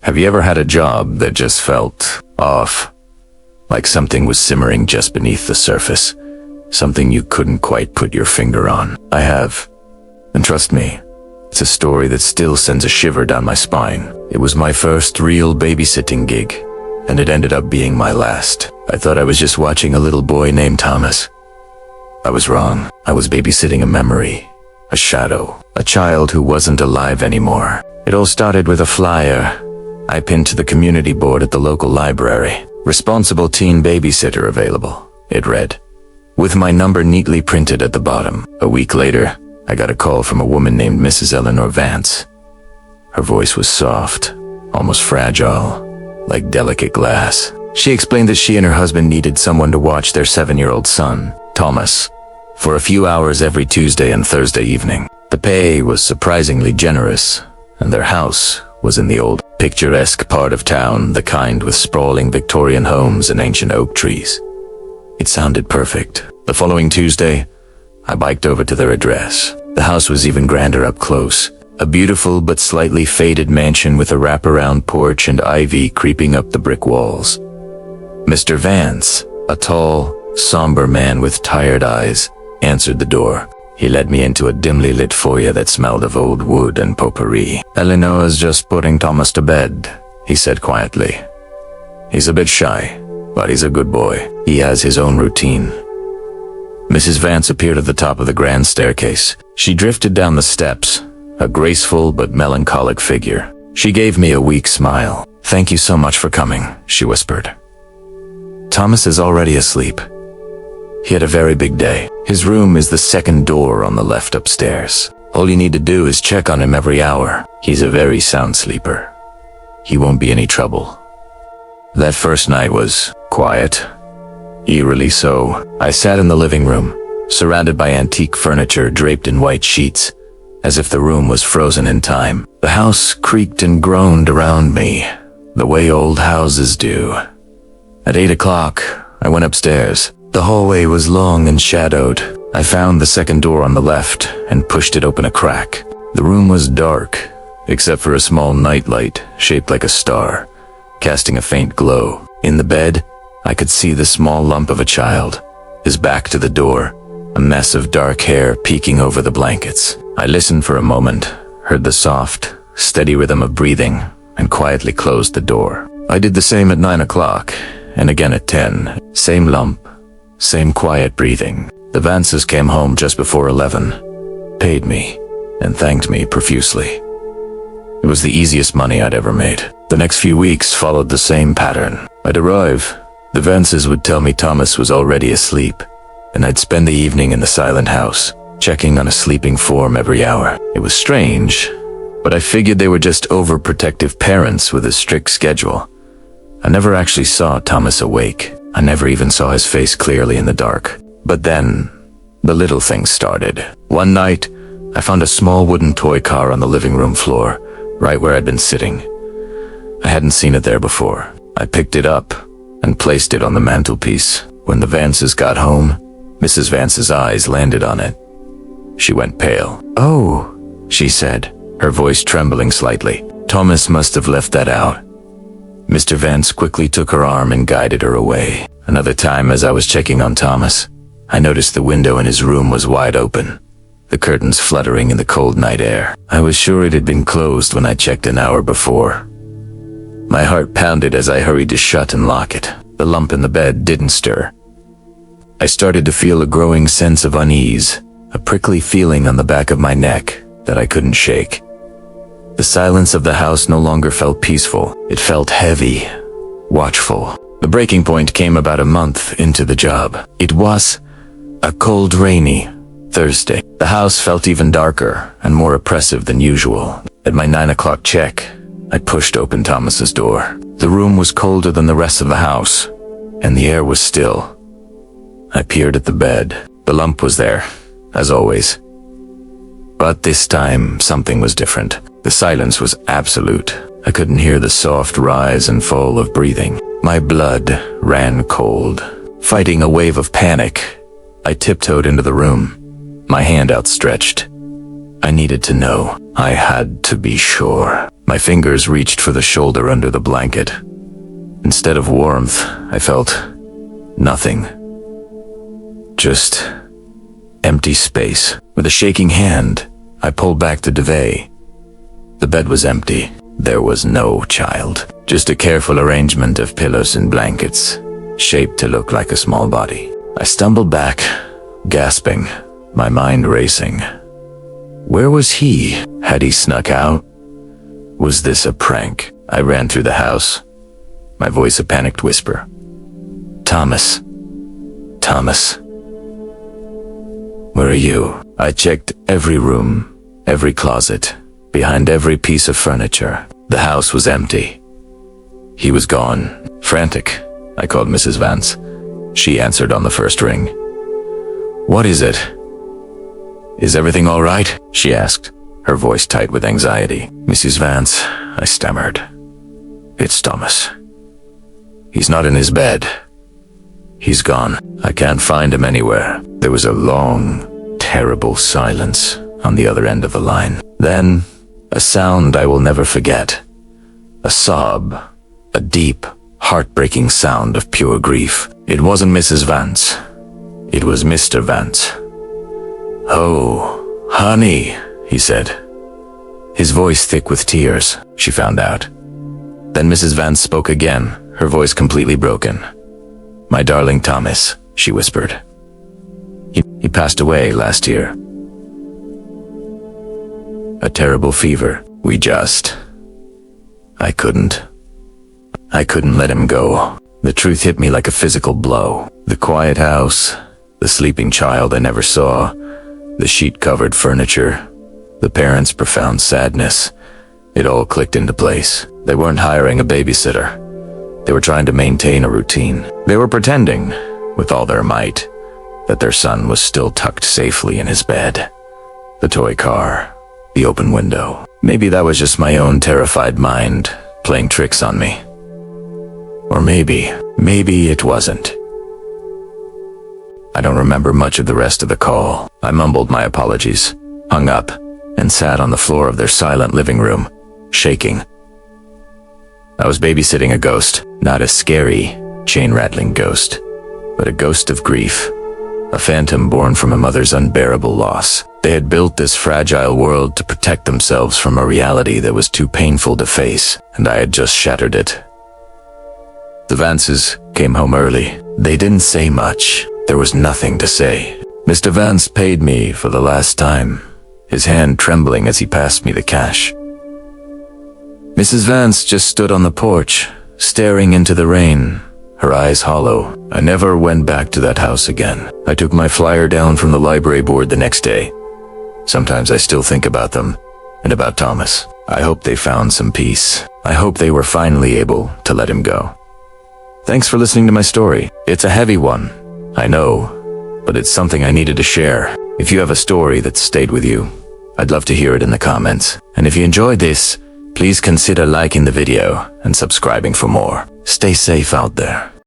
Have you ever had a job that just felt off? Like something was simmering just beneath the surface? Something you couldn't quite put your finger on? I have. And trust me, it's a story that still sends a shiver down my spine. It was my first real babysitting gig, and it ended up being my last. I thought I was just watching a little boy named Thomas. I was wrong. I was babysitting a memory, a shadow, a child who wasn't alive anymore. It all started with a flyer I pinned to the community board at the local library. Responsible teen babysitter available, it read, with my number neatly printed at the bottom. A week later, I got a call from a woman named Mrs. Eleanor Vance. Her voice was soft, almost fragile, like delicate glass. She explained that she and her husband needed someone to watch their 7-year-old son, Thomas, for a few hours every Tuesday and Thursday evening. The pay was surprisingly generous, and their house was in the old, picturesque part of town, the kind with sprawling Victorian homes and ancient oak trees. It sounded perfect. The following Tuesday, I biked over to their address. The house was even grander up close. A beautiful but slightly faded mansion with a wraparound porch and ivy creeping up the brick walls. Mr. Vance, a tall, somber man with tired eyes, answered the door. He led me into a dimly lit foyer that smelled of old wood and potpourri. "Eleanor's just putting Thomas to bed," he said quietly. "He's a bit shy, but he's a good boy. He has his own routine." Mrs. Vance appeared at the top of the grand staircase. She drifted down the steps, a graceful but melancholic figure. She gave me a weak smile. "Thank you so much for coming," she whispered. "Thomas is already asleep. He had a very big day. His room is the second door on the left upstairs. All you need to do is check on him every hour. He's a very sound sleeper. He won't be any trouble." That first night was quiet, eerily so. I sat in the living room, surrounded by antique furniture draped in white sheets, as if the room was frozen in time. The house creaked and groaned around me, the way old houses do. At 8 o'clock, I went upstairs. The hallway was long and shadowed. I found the second door on the left and pushed it open a crack. The room was dark, except for a small nightlight shaped like a star, casting a faint glow. In the bed, I could see the small lump of a child, his back to the door, a mess of dark hair peeking over the blankets. I listened for a moment, heard the soft, steady rhythm of breathing, and quietly closed the door. I did the same at 9 o'clock, and again at 10. Same lump, same quiet breathing. The Vances came home just before 11, paid me, and thanked me profusely. It was the easiest money I'd ever made. The next few weeks followed the same pattern. I'd arrive, the Vances would tell me Thomas was already asleep, and I'd spend the evening in the silent house, checking on a sleeping form every hour. It was strange, but I figured they were just overprotective parents with a strict schedule. I never actually saw Thomas awake. I never even saw his face clearly in the dark. But then, the little things started. One night, I found a small wooden toy car on the living room floor, right where I'd been sitting. I hadn't seen it there before. I picked it up and placed it on the mantelpiece. When the Vances got home, Mrs. Vance's eyes landed on it. She went pale. "Oh," she said, her voice trembling slightly. "Thomas must have left that out." Mr. Vance quickly took her arm and guided her away. Another time, as I was checking on Thomas, I noticed the window in his room was wide open, the curtains fluttering in the cold night air. I was sure it had been closed when I checked an hour before. My heart pounded as I hurried to shut and lock it. The lump in the bed didn't stir. I started to feel a growing sense of unease, a prickly feeling on the back of my neck that I couldn't shake. The silence of the house no longer felt peaceful. It felt heavy, watchful. The breaking point came about a month into the job. It was a cold, rainy Thursday. The house felt even darker and more oppressive than usual. At my 9 o'clock check, I pushed open Thomas's door. The room was colder than the rest of the house, and the air was still. I peered at the bed. The lump was there, as always. But this time, something was different. The silence was absolute. I couldn't hear the soft rise and fall of breathing. My blood ran cold. Fighting a wave of panic, I tiptoed into the room, my hand outstretched. I needed to know. I had to be sure. My fingers reached for the shoulder under the blanket. Instead of warmth, I felt nothing. Just empty space. With a shaking hand, I pulled back the duvet. The bed was empty. There was no child. Just a careful arrangement of pillows and blankets, shaped to look like a small body. I stumbled back, gasping, my mind racing. Where was he? Had he snuck out? Was this a prank? I ran through the house, my voice a panicked whisper. Thomas. Thomas. Where are you? I checked every room, every closet, behind every piece of furniture. The house was empty. He was gone. Frantic, I called Mrs. Vance. She answered on the first ring. What is it? Is everything all right? She asked, her voice tight with anxiety. Mrs. Vance, I stammered. It's Thomas. He's not in his bed. He's gone. I can't find him anywhere. There was a long, terrible silence on the other end of the line. Then, a sound I will never forget. A sob. A deep, heartbreaking sound of pure grief. It wasn't Mrs. Vance. It was Mr. Vance. Oh, honey, he said. His voice thick with tears, she found out. Then Mrs. Vance spoke again, her voice completely broken. My darling Thomas, she whispered. He passed away last year. A terrible fever. I couldn't let him go. The truth hit me like a physical blow. The quiet house, the sleeping child I never saw, the sheet-covered furniture, the parents' profound sadness. It all clicked into place. They weren't hiring a babysitter. They were trying to maintain a routine. They were pretending, with all their might, that their son was still tucked safely in his bed. The toy car, the open window. Maybe that was just my own terrified mind playing tricks on me. Or maybe it wasn't. I don't remember much of the rest of the call. I mumbled my apologies, hung up, and sat on the floor of their silent living room, shaking. I was babysitting a ghost, not a scary, chain-rattling ghost, but a ghost of grief, a phantom born from a mother's unbearable loss. They had built this fragile world to protect themselves from a reality that was too painful to face, and I had just shattered it. The Vances came home early. They didn't say much. There was nothing to say. Mr. Vance paid me for the last time, his hand trembling as he passed me the cash. Mrs. Vance just stood on the porch, staring into the rain, her eyes hollow. I never went back to that house again. I took my flyer down from the library board the next day. Sometimes I still think about them, and about Thomas. I hope they found some peace. I hope they were finally able to let him go. Thanks for listening to my story. It's a heavy one, I know, but it's something I needed to share. If you have a story that stayed with you, I'd love to hear it in the comments. And if you enjoyed this, please consider liking the video and subscribing for more. Stay safe out there.